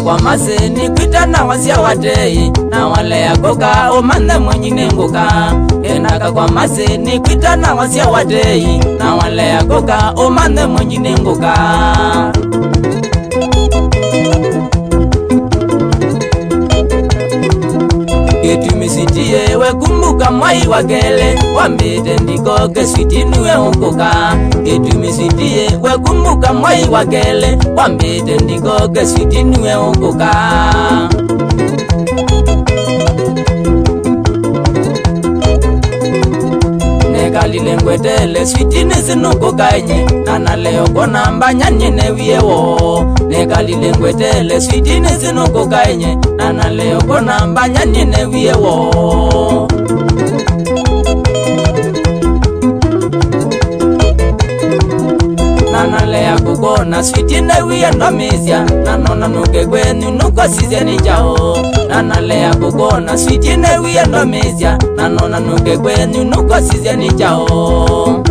Kwa maseni kwitana wasia watei na wale ya goka omanda mwenyine ngoka. Enaka kwa maseni kwitana wasia watei na wale ya goka omanda mwenyine ngoka. Ketumisitiye we kumbuka mwai wakele wambete ndiko keswitinuwe ukoka. Ketumisitiye we kumbuka mwai wakele wambete ndiko keswitinuwe ukoka. Nekalile ngwetele switini sinukoka enye nana leo kona mbanya nyene wiewo. Nekalile ngwetele switini sinukoka enye nana leo kona mbanya nyene wiewo. Nana lea kukona switine wiye ndomizya nanona nuke kwenu nuko sizeni jao. Nana lea kukona switine wiye ndomizya nanona nuke kwenu nuko sizeni jao.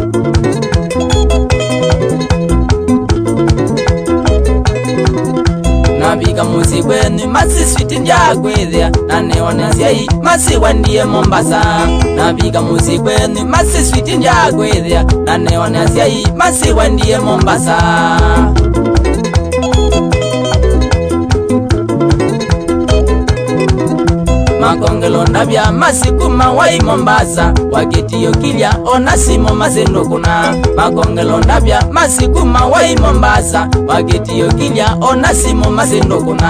Nabika musi kwenu masi switi njakwithia nane wanasiai masi wandie Mombasa. Nabika musi kwenu masi switi njakwithia nane wanasiai masi wandie Mombasa. Makongelo ndabya masikuma wai Mombasa wakitiyo kilya onasimo masendo kuna. Makongelo ndabya masikuma wai Mombasa wakitiyo kilya onasimo masendo kuna.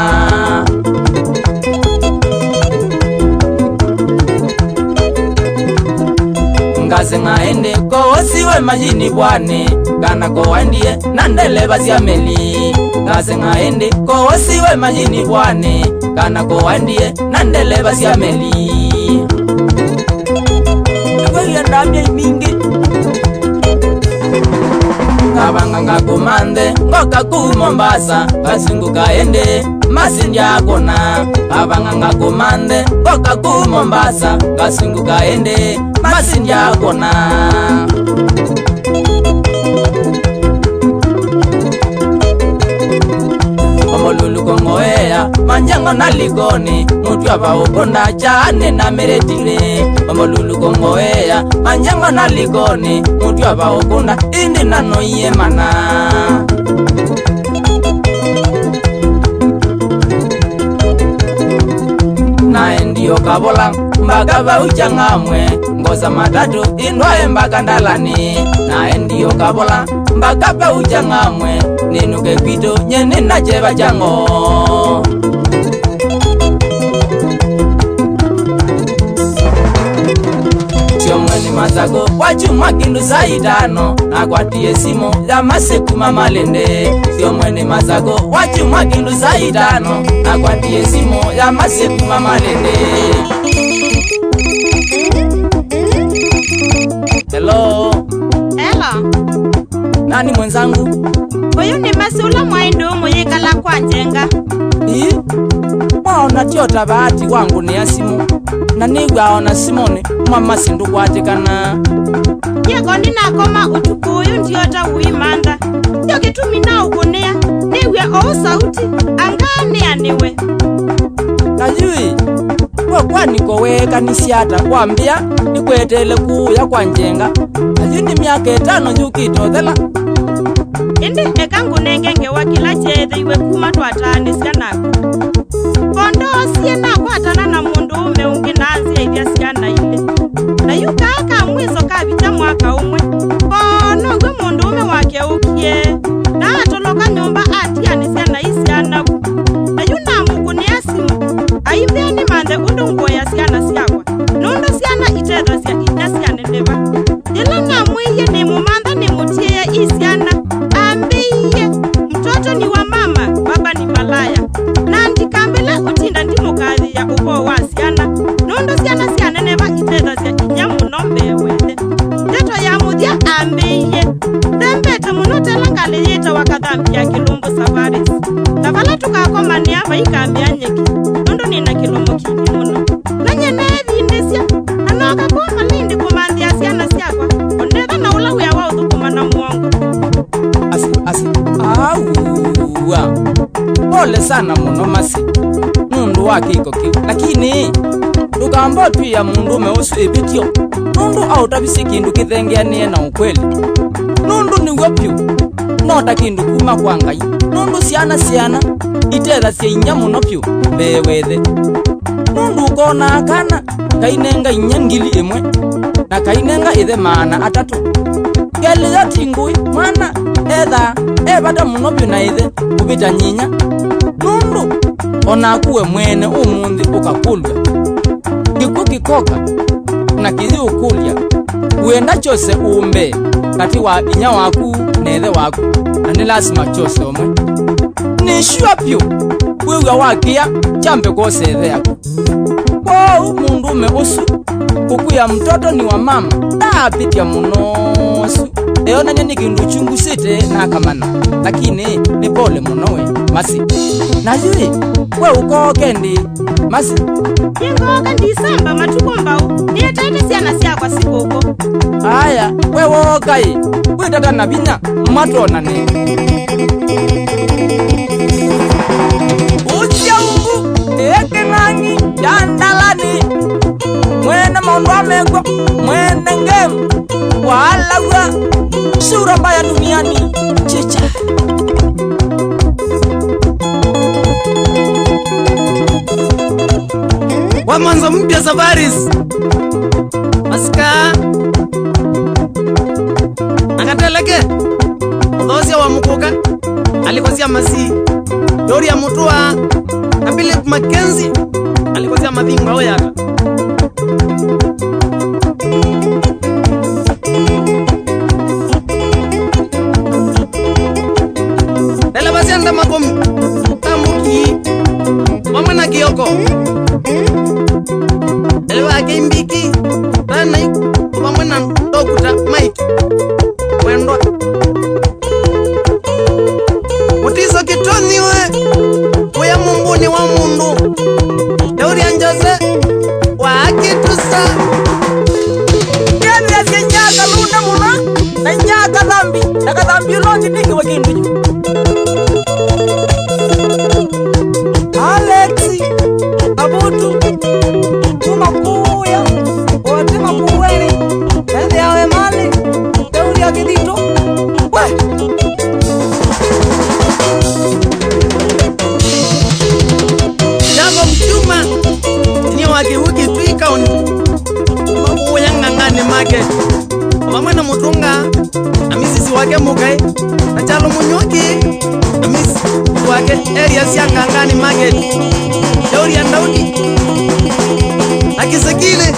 Ngase ngaende kowosiwe majini bwane kana kowandie nandele basya meli. Ngase ngaende kowosiwe majini bwane kana kowandie nandele basya meli. Kweli ndamye mingi kabanga ngakumande ngoka ku Mombasa kasingu kaende masindya kona. Kabanga ngakumande ngoka ku Mombasa kasingu kaende masindya kona. Omolulu kongoea manjango na ligoni mutu yaba ukonda chane na meretile. Omolulu kongoea manjango na ligoni mutu yaba ukonda indi nano iye mana. Naendiyo kabola mbaga ba uchangamwe ngoza matatu indwae mbaga ndalani. Naendiyo kabola mbaga ba uchangamwe ninuke kwito nyene na cheba chango. Chiomweni mazago wachumwa kindu saitano nakwatie simo ya masiku mamalende. Chiomweni mazago wachumwa kindu saitano nakwatie simo ya masiku mamalende. Hello. Hello. Nani mwenzangu? Huyu ni Masula Mwaindo muyikala kwa Njenga. Ii? Mwaona tiota bahati wangu ni ya simu. Na nigwa ona Simone mama sindu kwatikana. Yego ninakoma utukuyu ndiota uimanda. Yo kitumina ukunea niwe o sauti angane aniwe. Kajui kwa niko weka nisiata kwambia nikwetele kuya kwa Njenga. Kajui ni miaka 5 jukitothela. Indi ekangu nengenge wakila chethe iwe kuma twatani siana. Kondo siena kwatana na mundu ume ungi nazi idea siana ile. Na yuka aka mwizo kabita mwaka umwe. Kono gwe mundu ume wake ukie. Na atoloka nyomba ati anisiana isiana. Na yuna mungu ni asimu. Aimbea ni mande udungo ya siana siakwa. Nundo siana itedha siana neva. Ila na mwiye ni mumanda ni mutie isiana. Ambiye mtoto ni wa mama, baba ni malaya. Nandi pole sana muno masi nundu wa kiko kiu, lakini tukamba tu ya mundu meusu ibitio nundu autabisi kindu kithengeanie na ukweli. Nundu ni wapyu nota kindu kuma kwa Ngai. Nundu siana itetha cia inya muno pyu bewethe. Nundu kona kana kainenga inya ngili imwe na kainenga ithe maana atatu keli ya tingui mwana etha ebata muno pyu na ithe kubita nyinya. Nundu ona kuwe mwene umundi ukakulwa kiku kikoka na kithi ukulya uenda chose umbe kati wa inya waku na ithe waku, na ni lazima chose omwe. Ni sure pyu wewe wakia chambe kose ithe yaku. Kwa mundume usu kukuya mtoto ni wa mama apitia munosu eona nyeni kindu chungu site na kamana, lakini ni pole munowe masi na yui we uko kendi masi yengoka ndisamba matuko mbau niye tete siana siya kwa siku uko. Aya we wokai we tata na binya matona ne uja ungu eke nangi jandalani mwene maundwa mekwa mwene ngemu wala wa sura mbaya duniani chicha. Wa mwanzo mpya safaris masika akateleke udhosia wa mukuka alikosia masi dori ya mutua na Philip Mackenzie alikosia mathinga oyaka dalabasia ndama komi tamuki wamana kioko elewa kimbiki tana wamana dokuta Mike wendwa mutiso kitoni we uya mumbuni wa mundu dauri anjose wa akitusa kende sinyaka lunda muna na nyaka dhambi longi niki wakindu Alexi abutu kumakuya wote makuweni ende yawe mali dauri ya kidito we Jago mchuma ni wakiwiki tuika makuya ngangane market wamwena mutunga na misisi wake mukai na chalo munyoki na misisi wake area siya ngangane market dauri ya Daudi akisekile